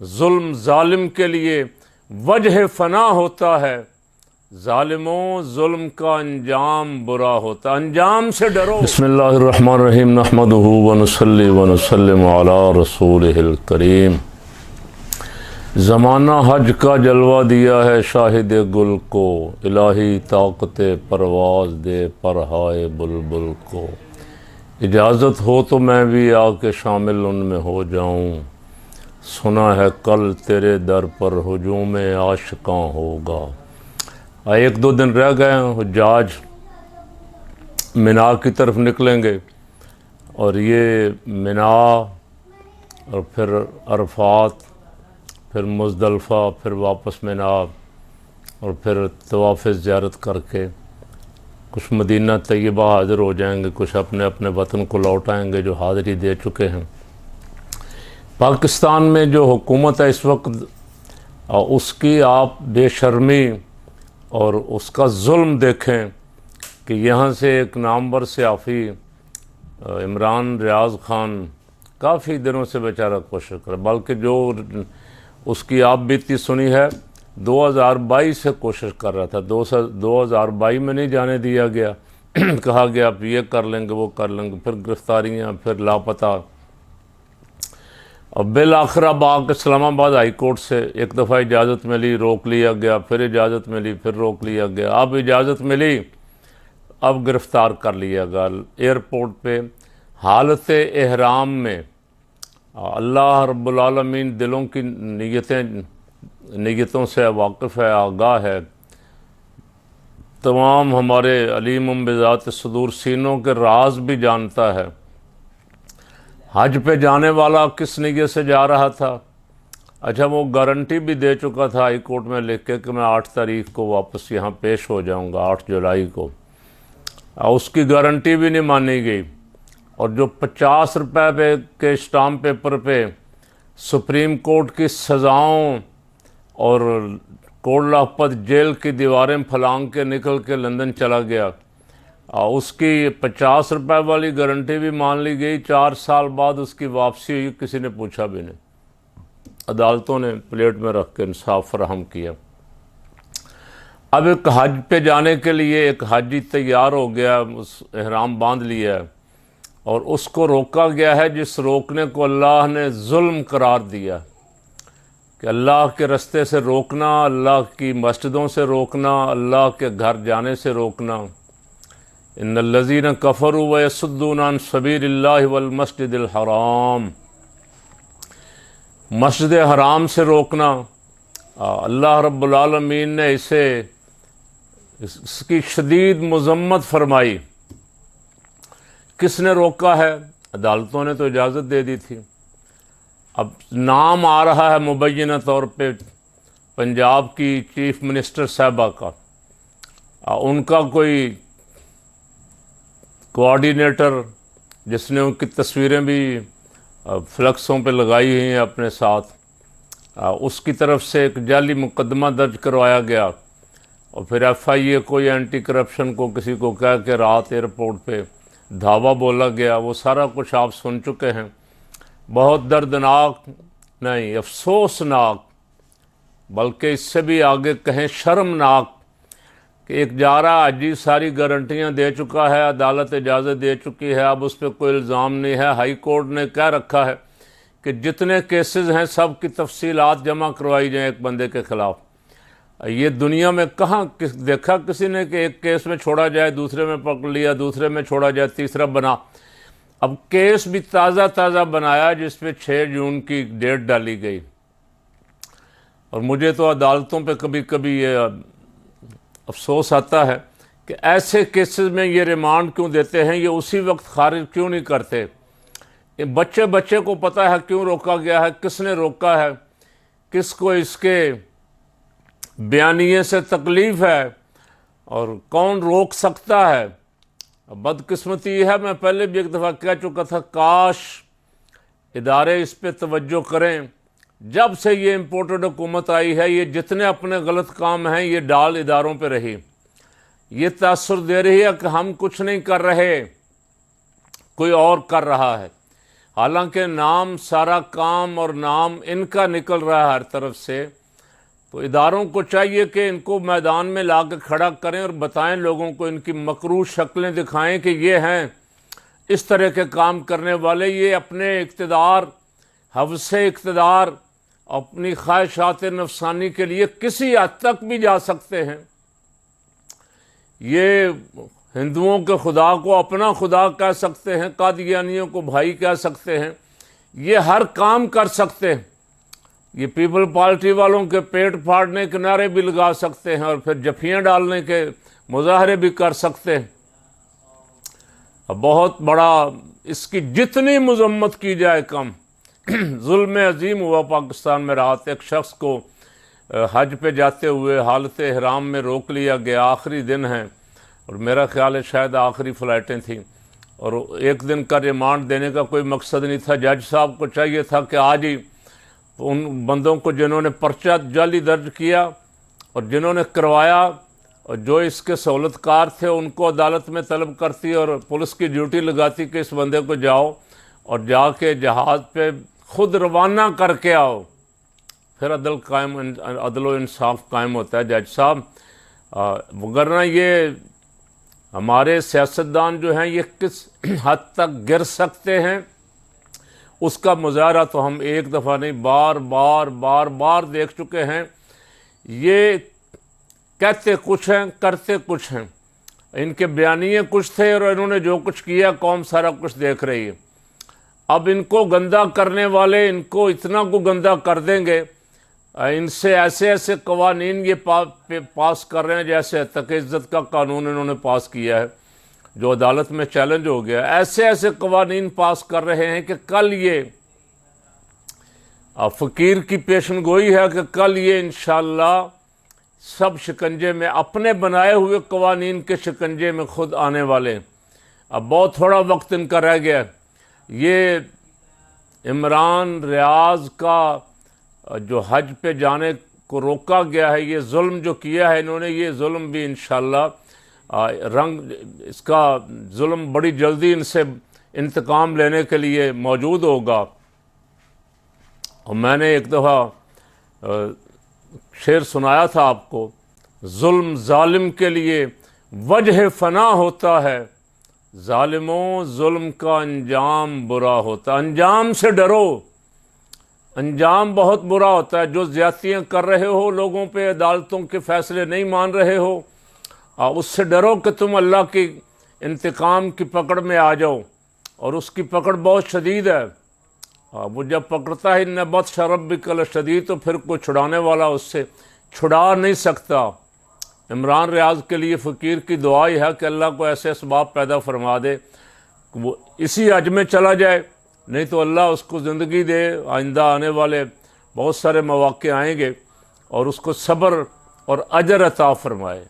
जुल्म जालिम के लिए वजह फना होता है। जालिमों जुल्म का अंजाम बुरा होता, अंजाम से डरो। बिस्मिल्लाहिर्रहमानिर्रहीम नहमदुहु व नुसल्ली व नुसल्लिमु अला रसूलिहिल करीम। ज़माना हज का जलवा दिया है शाहिद गुल को, इलाही ताकत परवाज़ दे परहाए बुलबुल को। इजाज़त हो तो मैं भी आके शामिल उनमें हो जाऊं, सुना है कल तेरे दर पर हुजूम आशिकां होगा। एक दो दिन रह गए हैं, हुज्जाज मिना की तरफ निकलेंगे और ये मिना और फिर अरफात, फिर मुज़दलिफ़ा, फिर वापस मिना और फिर तवाफ़ ज़ियारत करके कुछ मदीना तैयबा हाज़िर हो जाएंगे, कुछ अपने अपने वतन को लौट आएंगे जो हाज़िरी दे चुके हैं। पाकिस्तान में जो हुकूमत है इस वक्त, उसकी आप बेशर्मी और उसका जुल्म देखें कि यहाँ से एक नामवर सियाफ़ी इमरान रियाज़ ख़ान काफ़ी दिनों से बेचारा कोशिश कर, बल्कि जो उसकी आप बीती सुनी है 2022 से कोशिश कर रहा था। 2022 में नहीं जाने दिया गया कहा गया आप ये कर लेंगे वो कर लेंगे, फिर गिरफ्तारियाँ, फिर लापता। और बिल आखिर अब आकर इस्लामाबाद हाई कोर्ट से एक दफ़ा इजाज़त मिली, रोक लिया गया, फिर इजाज़त मिली, फिर रोक लिया गया, अब इजाज़त मिली, अब गिरफ़्तार कर लिया गया एयरपोर्ट पे हालत एहराम में। अल्लाह रब्बुल आलमीन दिलों की नीयतों से वाकिफ़ है, आगाह है, तमाम हमारे अलीम बिज़ात सुदूर सीनों के राज भी जानता है। हज पे जाने वाला किस नीयत से जा रहा था? अच्छा, वो गारंटी भी दे चुका था हाई कोर्ट में लिख के कि मैं 8 तारीख को वापस यहाँ पेश हो जाऊँगा, 8 जुलाई को। उसकी गारंटी भी नहीं मानी गई और जो 50 रुपये पे के स्टाम्प पेपर पे सुप्रीम कोर्ट की सज़ाओं और कोट लाखपत जेल की दीवारें फलांग के निकल के लंदन चला गया, उसकी 50 रुपये वाली गारंटी भी मान ली गई। 4 साल बाद उसकी वापसी हुई, किसी ने पूछा भी नहीं, अदालतों ने प्लेट में रख के इंसाफ फराहम किया। अब एक हज पे जाने के लिए एक हाजी तैयार हो गया, उस एहराम बांध लिया है और उसको रोका गया है, जिस रोकने को अल्लाह ने जुल्म करार दिया कि अल्लाह के रस्ते से रोकना, अल्लाह की मस्जिदों से रोकना, अल्लाह के घर जाने से रोकना। इन्नल्लज़ीना कफ़रू व यसुद्दूना अन सबीलिल्लाहि वल मस्जिदिल हराम, मस्जिद हराम से रोकना। अल्लाह रब्बुल आलमीन ने इसकी शदीद मज़म्मत फरमाई। किसने रोका है? अदालतों ने तो इजाज़त दे दी थी। अब नाम आ रहा है मुबैयना तौर पे पंजाब की चीफ मिनिस्टर साहबा का, उनका कोई कोऑर्डिनेटर जिसने उनकी तस्वीरें भी फ्लक्सों पे लगाई हुई हैं अपने साथ, उसकी तरफ से एक जाली मुकदमा दर्ज करवाया गया और फिर FIA को या एंटी करप्शन को किसी को कह के रात एयरपोर्ट पे धावा बोला गया। वो सारा कुछ आप सुन चुके हैं। बहुत दर्दनाक नहीं, अफसोसनाक, बल्कि इससे भी आगे कहें शर्मनाक कि एक जारा हाजी सारी गारंटियां दे चुका है, अदालत इजाज़त दे चुकी है, अब उस पर कोई इल्ज़ाम नहीं है। हाई कोर्ट ने कह रखा है कि जितने केसेस हैं सब की तफसीलात जमा करवाई जाएँ एक बंदे के ख़िलाफ़। ये दुनिया में कहाँ देखा किसी ने कि एक केस में छोड़ा जाए, दूसरे में पकड़ लिया, दूसरे में छोड़ा जाए, तीसरा बना। अब केस भी ताज़ा बनाया जिस पे 6 जून की डेट डाली गई। और मुझे तो अदालतों पे कभी कभी ये अफसोस आता है कि ऐसे केसेस में ये रिमांड क्यों देते हैं, ये उसी वक्त खारिज क्यों नहीं करते। ये बच्चे को पता है क्यों रोका गया है, किसने रोका है, किसको इसके बयानिए से तकलीफ़ है और कौन रोक सकता है। बदकिस्मती है, मैं पहले भी एक दफ़ा कह चुका था, काश इदारे इस पे तवज्जो करें। जब से ये इम्पोर्टेड हुकूमत आई है, ये जितने अपने गलत काम हैं ये डाल इदारों पे रही। ये तासुर दे रही है कि हम कुछ नहीं कर रहे, कोई और कर रहा है। हालांकि नाम सारा काम और नाम इनका निकल रहा है हर तरफ से। तो इदारों को चाहिए कि इनको मैदान में ला के खड़ा करें और बताएं लोगों को, इनकी मकरू शक्लें दिखाएं कि ये हैं इस तरह के काम करने वाले, ये अपने इक़्तिदार, हवसे इक़्तिदार, अपनी ख्वाहिशात नफसानी के लिए किसी हद तक भी जा सकते हैं। ये हिंदुओं के खुदा को अपना खुदा कह सकते हैं, कादियानियों को भाई कह सकते हैं, ये हर काम कर सकते हैं। ये पीपल पार्टी वालों के पेट फाड़ने के नारे भी लगा सकते हैं और फिर जफियाँ डालने के मुजाहरे भी कर सकते हैं। बहुत बड़ा, इसकी जितनी मजम्मत की जाए कम। जुल्म अजीम हुआ पाकिस्तान में। रात एक शख्स को हज पे जाते हुए हालत ihram में रोक लिया गया। आखिरी दिन है और मेरा ख्याल है शायद आखिरी फ़्लाइटें थीं और एक दिन का रिमांड देने का कोई मकसद नहीं था। जज साहब को चाहिए था कि आज ही उन बंदों को जिन्होंने पर्चा जाली दर्ज किया और जिन्होंने करवाया और जो इसके सहूलतकार थे उनको अदालत में तलब करती और पुलिस की ड्यूटी लगाती कि इस बंदे को जाओ और जाके जहाज़ पे खुद रवाना करके आओ, फिर अदल इंसाफ कायम होता है। जज साहब, वगरना ये हमारे सियासतदान जो हैं ये किस हद तक गिर सकते हैं उसका मुजाहरा तो हम एक दफ़ा नहीं बार बार देख चुके हैं। ये कहते कुछ हैं, करते कुछ हैं। इनके बयानिए कुछ थे और इन्होंने जो कुछ किया कौम सारा कुछ देख रही है। अब इनको गंदा करने वाले इनको इतना को गंदा कर देंगे, इनसे ऐसे ऐसे कवानीन ये पास कर रहे हैं जैसे तक इज़्ज़त का कानून इन्होंने पास किया है जो अदालत में चैलेंज हो गया। ऐसे ऐसे कवानीन पास कर रहे हैं कि कल ये फ़कीर की पेशन गोई है कि कल ये इंशाअल्लाह सब शिकंजे में, अपने बनाए हुए कवानीन के शिकंजे में खुद आने वाले। अब बहुत थोड़ा वक्त इनका रह गया। ये इमरान रियाज का जो हज पे जाने को रोका गया है, ये जुल्म जो किया है इन्होंने, ये जुल्म भी इंशाअल्लाह इसका जुल्म बड़ी जल्दी इनसे इंतकाम लेने के लिए मौजूद होगा। और मैंने एक दफ़ा शेर सुनाया था आपको, जुल्म जालिम के लिए वजह फना होता है, जालिमों जुल्म का अंजाम बुरा होता। अंजाम से डरो, अंजाम बहुत बुरा होता है। जो ज़्यादतियाँ कर रहे हो लोगों पे, अदालतों के फ़ैसले नहीं मान रहे हो, उससे डरो कि तुम अल्लाह की इंतकाम की पकड़ में आ जाओ और उसकी पकड़ बहुत शदीद है। वो जब पकड़ता है न बत्श रब्बिकल शदीद, तो फिर कोई छुड़ाने वाला उससे छुड़ा नहीं सकता। इमरान रियाज के लिए फ़कीर की दुआ ही है कि अल्लाह को ऐसे असबाब पैदा फरमा दे वो इसी हज में चला जाए, नहीं तो अल्लाह उसको ज़िंदगी दे, आइंदा आने वाले बहुत सारे मौक़े आएंगे और उसको सब्र और अजर अता फरमाए।